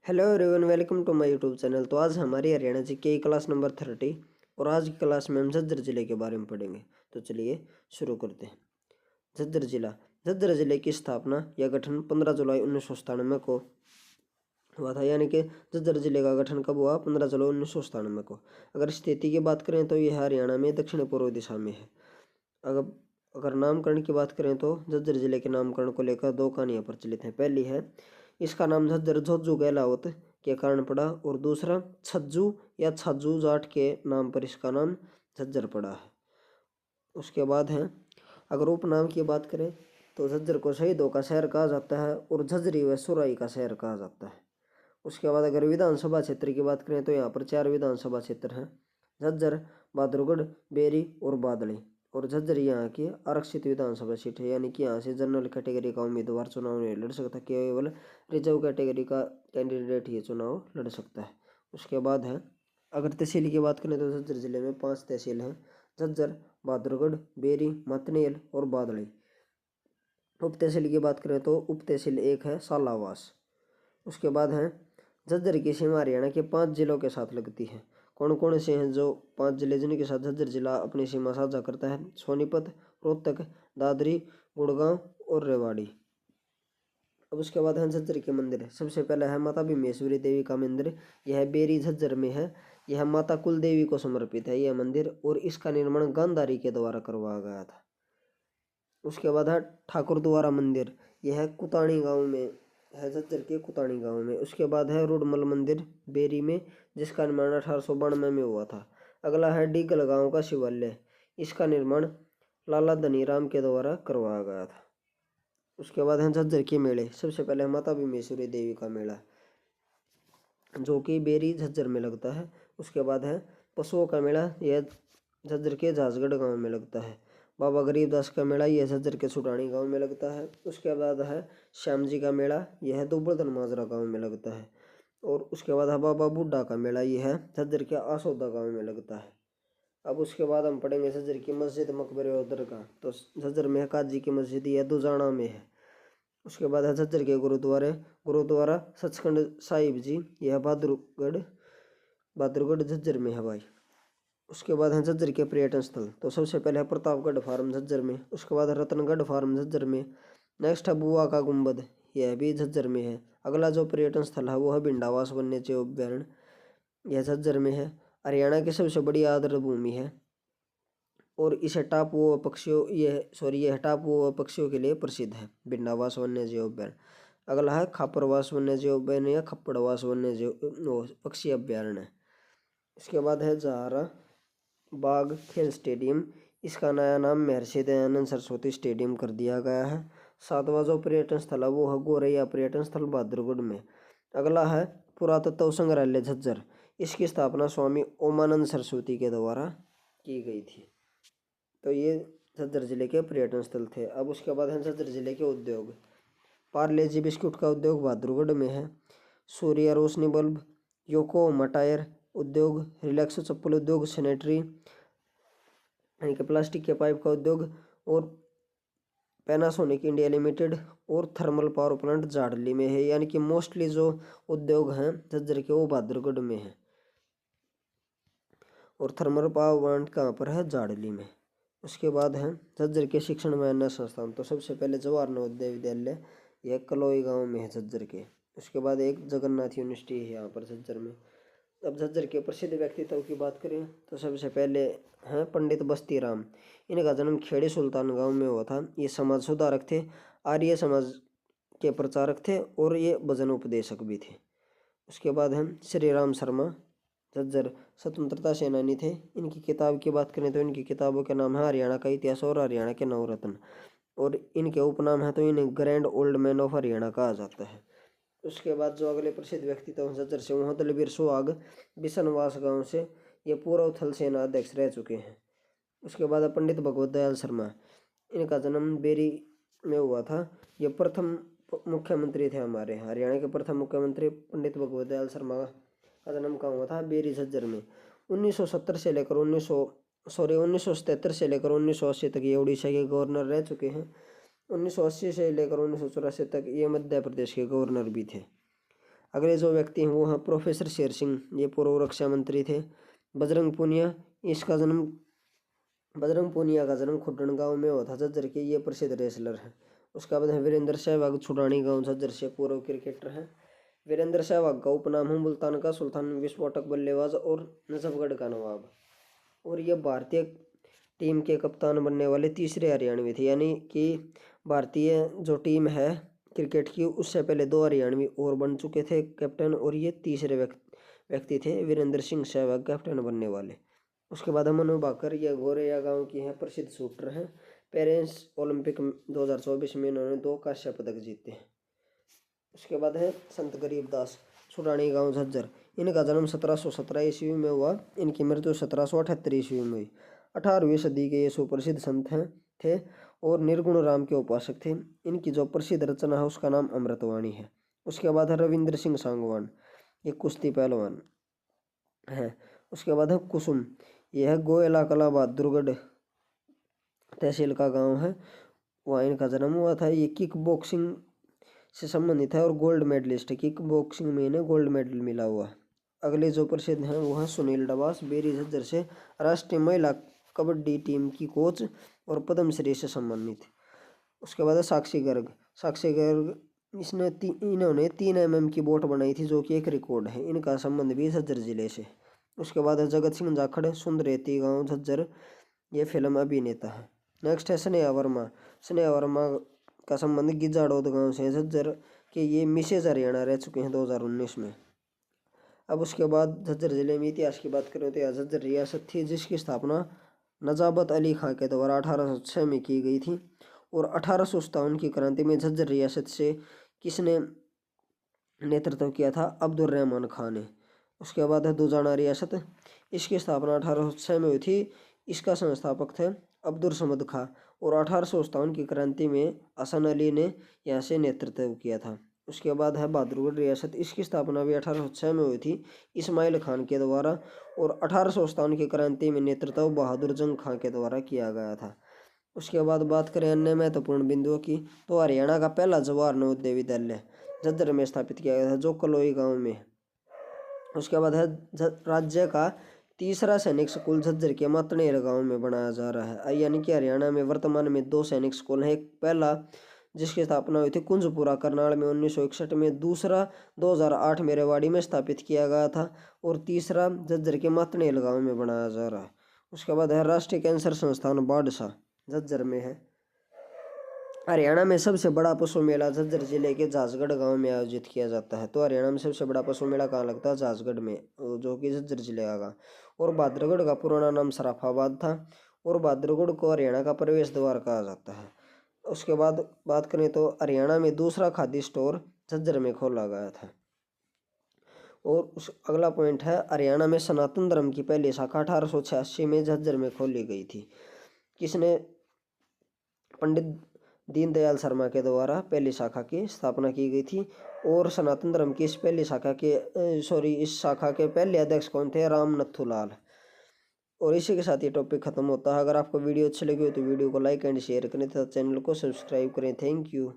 Hello everyone, welcome to my YouTube channel. तो आज हमारी हरियाणा जी के क्लास नंबर 30 और आज की क्लास में हम झज्जर जिले के बारे में पढ़ेंगे। तो चलिए शुरू करते हैं। झज्जर जिले की स्थापना या गठन 15 जुलाई 1997 को हुआ था। यानी कि झज्जर जिले का गठन कब हुआ? 15 जुलाई 1997 को। अगर स्थिति की बात करें तो यह हरियाणा में दक्षिण पूर्व दिशा में है। अगर अगर नामकरण की बात करें तो झज्जर जिले के नामकरण को लेकर दो कहानियां प्रचलित हैं। पहली है, इसका नाम झज्जर झज्जू गहलावत के कारण पड़ा, और दूसरा छज्जू या छज्जू जाट के नाम पर इसका नाम झज्जर पड़ा है। उसके बाद है, अगर उपनाम की बात करें तो झज्जर को शहीदों का शहर कहा जाता है और झज्जरी व सुराई का शहर कहा जाता है। उसके बाद अगर विधानसभा क्षेत्र की बात करें तो यहाँ पर 4 विधानसभा क्षेत्र हैं: झज्जर, बहादुरगढ़, बेरी और बादली। और झज्जर यहाँ की आरक्षित विधानसभा सीट है, यानी कि यहाँ से जनरल कैटेगरी का उम्मीदवार चुनाव नहीं लड़ सकता, केवल रिजर्व कैटेगरी का कैंडिडेट ही चुनाव लड़ सकता है। उसके बाद है, अगर तहसील की बात करें तो झज्जर जिले में 5 तहसील हैं: झज्जर, बहादुरगढ़, बेरी, मतनेल और बादली। उप तहसील की बात करें तो उप तहसील एक है सालावास। उसके बाद है, झज्जर की सीमा हरियाणा के 5 जिलों के साथ लगती है। कौन कौन से हैं जो 5 जिले जिनके साथ झज्जर जिला अपनी सीमा साझा करता है? सोनीपत, रोहतक, दादरी, गुड़गांव और रेवाड़ी। अब उसके बाद है झज्जर के मंदिर। सबसे पहला है माता भीमेश्वरी देवी का मंदिर। यह बेरी झज्जर में है। यह माता कुल देवी को समर्पित है यह मंदिर, और इसका निर्माण गांधारी के द्वारा करवाया गया था। उसके बाद है ठाकुर द्वारा मंदिर। यह कुताणी गांव में है, झज्जर के कुताणी गांव में। उसके बाद है रुडमल मंदिर बेरी में, जिसका निर्माण 1892 में हुआ था। अगला है डीगल गांव का शिवालय। इसका निर्माण लाला धनीराम के द्वारा करवाया गया था। उसके बाद है झज्जर के मेले। सबसे पहले माता भीमेश्वरी देवी का मेला, जो कि बेरी झज्जर में लगता है। उसके बाद है पशुओं का मेला। यह झज्जर के झाजगढ़ गांव में लगता है। बाबा गरीबदास का मेला, यह झज्जर के सुडानी गांव में लगता है। उसके बाद है श्याम जी का मेला। यह दुबर्धन माजरा गांव में लगता है। और उसके बाद है बाबा बूढ़ा का मेला। यह झज्जर के आसोदा गांव में लगता है। अब उसके बाद हम पढ़ेंगे झज्जर की मस्जिद, मकबरे और दरगाह। तो झज्जर में है काजी की मस्जिद, यह दुजाना में है। उसके बाद है झज्जर के गुरुद्वारा सचखंड साहिब जी, यह बहादुरगढ़ झज्जर में है भाई। उसके बाद है झज्जर के पर्यटन स्थल। तो सबसे पहले है प्रतापगढ़ फार्म झज्जर में। उसके बाद है रतनगढ़ फार्म झज्जर में। नेक्स्ट है बुआ का गुंबद, यह भी झज्जर में है। अगला जो पर्यटन स्थल है वो है भिंडावास वन्यजीव अभ्यारण्य, यह झज्जर में है। हरियाणा की सबसे बड़ी आर्द्र भूमि है और इसे यह टापू व पक्षियों के लिए प्रसिद्ध है, भिंडावास वन्यजीव अभ्यारण्य। अगला है खापरवास वन्यजीव अभ्यारण्य या खप्पड़वास वन्यजीव पक्षी अभ्यारण्य। इसके बाद है जहारा बाग खेल स्टेडियम। इसका नया नाम महर्षि दयानंद सरस्वती स्टेडियम कर दिया गया है। 7वां जो पर्यटन स्थल है वो है गोरैया पर्यटन स्थल बहादुरगढ़ में। अगला है पुरातत्व संग्रहालय झज्जर। इसकी स्थापना स्वामी ओमानंद सरस्वती के द्वारा की गई थी। तो ये झज्जर जिले के पर्यटन स्थल थे। अब उसके बाद है झज्जर जिले के उद्योग। पार्ले जी बिस्कुट का उद्योग बहादुरगढ़ में है। सूर्य रोशनी बल्ब, योकोहामा टायर उद्योग, रिलैक्सो चप्पल उद्योग, सैनिटरी यानी कि प्लास्टिक के पाइप का उद्योग, और पैनासोनिक इंडिया लिमिटेड और थर्मल पावर प्लांट झाड़ली में है। यानी कि मोस्टली जो उद्योग हैं झज्जर के वो बहादुरगढ़ में है, और थर्मल पावर प्लांट कहाँ पर है? झाड़ली में। उसके बाद है झज्जर के शिक्षण व अन्य संस्थान। तो सबसे पहले जवाहर नवोदय विद्यालय, यह कलोई गांव में है झज्जर के। उसके बाद एक जगन्नाथ यूनिवर्सिटी है यहाँ पर झज्जर में। अब झज्जर के प्रसिद्ध व्यक्तित्व की बात करें तो सबसे पहले हैं पंडित बस्ती राम। इनका जन्म खेड़े सुल्तान गांव में हुआ था। ये समाज सुधारक थे, आर्य समाज के प्रचारक थे और ये भजन उपदेशक भी थे। उसके बाद हैं श्री राम शर्मा, झज्जर स्वतंत्रता सेनानी थे। इनकी किताब की बात करें तो इनकी किताबों के नाम है हरियाणा का इतिहास और हरियाणा के नवरत्न, और इनके उपनाम है तो इन्हें grand old man of Haryana कहा जाता है। उसके बाद जो अगले प्रसिद्ध व्यक्तित्व झज्जर से वो दलबीर सुहाग, बिशनवास गांव से, ये पूर्व थल सेना अध्यक्ष रह चुके हैं। उसके बाद पंडित भगवत दयाल शर्मा, इनका जन्म बेरी में हुआ था। ये प्रथम मुख्यमंत्री थे हमारे हरियाणा के। प्रथम मुख्यमंत्री पंडित भगवत दयाल शर्मा का जन्म कहाँ हुआ था? बेरी झज्जर में। 1977 से लेकर 1980 तक ये उड़ीसा के गवर्नर रह चुके हैं। 1980 से लेकर 1984 तक ये मध्य प्रदेश के गवर्नर भी थे। अगले जो व्यक्ति हैं वो हैं प्रोफेसर शेर सिंह, ये पूर्व रक्षा मंत्री थे। बजरंग पूनिया, इसका जन्म बजरंग पूनिया का जन्म खुड्डन गांव में हुआ था झज्जर के, ये प्रसिद्ध रेसलर हैं। उसके बाद है वीरेंद्र सहवाग, छुड़ानी गांव झज्जर से, पूर्व क्रिकेटर हैं। वीरेंद्र सहवाग का उपनाम है मुल्तान का सुल्तान, विस्फोटक बल्लेबाज और नजफगढ़ का नवाब। और ये भारतीय टीम के कप्तान बनने वाले तीसरे हरियाणवी थे, यानी कि भारतीय जो टीम है क्रिकेट की उससे पहले 2 हरियाणवी और बन चुके थे कैप्टन, और ये तीसरे व्यक्ति थे वीरेंद्र सिंह सहवाग कैप्टन बनने वाले। उसके बाद मनु भाकर, ये गोरेया गांव की हैं, प्रसिद्ध शूटर हैं। पेरिस ओलंपिक 2024 में इन्होंने 2 कांस्य पदक जीते हैं। उसके बाद है संत गरीबदास, छुड़ानी गांव झज्जर, इनका जन्म 1717 ईस्वी में हुआ, इनकी मृत्यु 1778 ईस्वी में हुई। 18वीं सदी के ये सुप्रसिद्ध संत हैं थे और निर्गुण राम के उपासक थे। इनकी जो प्रसिद्ध रचना है उसका नाम अमृतवाणी है। उसके बाद है रविंद्र सिंह सांगवान, ये कुश्ती पहलवान है। उसके बाद है कुसुम, यह है गोयला कला बहादुरगढ़ तहसील का गांव है, वहाँ इनका जन्म हुआ था। ये किक बॉक्सिंग से संबंधित है और गोल्ड मेडलिस्ट है, किक बॉक्सिंग में इन्हें गोल्ड मेडल मिला हुआ। अगले जो प्रसिद्ध हैं वो हैं सुनील डबास, बेरी झज्जर से, राष्ट्रीय महिला कबड्डी टीम की कोच और पद्मश्री से सम्मानित। उसके बाद है साक्षी गर्ग, साक्षी गर्ग इन्होंने 3 mm की बोट बनाई थी जो कि एक रिकॉर्ड है, इनका संबंध भी झज्जर जिले से। उसके बाद है जगत सिंह जाखड़, सुंदरेती गांव झज्जर, ये फिल्म अभिनेता है। नेक्स्ट है स्नेहा वर्मा, स्नेहा वर्मा का संबंध गिजाड़ोद गांव से, झज्जर के, ये मिसेज हरियाणा रह चुके हैं 2019 में। अब उसके बाद झज्जर जिले में इतिहास की बात करें तो यह झज्जर रियासत थी जिसकी स्थापना नजाबत अली खां के द्वारा 1806 में की गई थी, और 1857 की क्रांति में झज्जर रियासत से किसने नेतृत्व किया था? अब्दुल रहमान खान ने। उसके बाद है दुजाना रियासत, इसकी स्थापना 1806 में हुई थी, इसका संस्थापक थे अब्दुल समद खां, और 1857 की क्रांति में हसन अली ने यहाँ से नेतृत्व किया था। उसके बाद है बहादुरगढ़ रियासत, इसकी स्थापना भी 1806 में हुई थी इस्माइल खान के द्वारा, और 1857 की क्रांति में नेतृत्व बहादुर जंग खां के द्वारा किया गया था। उसके बाद बात करें अन्य महत्वपूर्ण बिंदुओं की, तो हरियाणा का पहला जवाहर नवोदय विद्यालय झज्जर में स्थापित किया गया था जो कलोई गांव में। उसके बाद है राज्य का तीसरा सैनिक स्कूल झज्जर के मातनेर गांव में बनाया जा रहा है, यानी कि हरियाणा में वर्तमान में 2 सैनिक स्कूल हैं। एक पहला जिसकी स्थापना हुई थी कुंजपुरा करनाल में 1961 में, दूसरा 2008 में रेवाड़ी में स्थापित किया गया था, और तीसरा झज्जर के मातनेर गांव में बनाया जा रहा है। उसके बाद है राष्ट्रीय कैंसर संस्थान बाड़सा, झज्जर में है। हरियाणा में सबसे बड़ा पशु मेला झज्जर जिले के झाजगढ़ गांव में आयोजित किया जाता है। तो हरियाणा में सबसे बड़ा पशु मेला कहाँ लगता है? झाजगढ़ में, जो कि झज्जर जिले का। और बहादुरगढ़ का पुराना नाम सराफाबाद था, और बहादुरगढ़ को हरियाणा का प्रवेश द्वार कहा जाता है। उसके बाद बात करें तो हरियाणा में दूसरा खादी स्टोर झज्जर में खोला गया था। और उस अगला पॉइंट है, हरियाणा में सनातन धर्म की पहली शाखा 1886 में झज्जर में खोली गई थी। किसने? पंडित दीनदयाल शर्मा के द्वारा पहली शाखा की स्थापना की गई थी। और सनातन धर्म की इस शाखा के पहले अध्यक्ष कौन थे? राम नथुलाल। और इसी के साथ ये टॉपिक खत्म होता है। अगर आपको वीडियो अच्छी लगी हो तो वीडियो को लाइक एंड शेयर करें तथा चैनल को सब्सक्राइब करें। Thank you.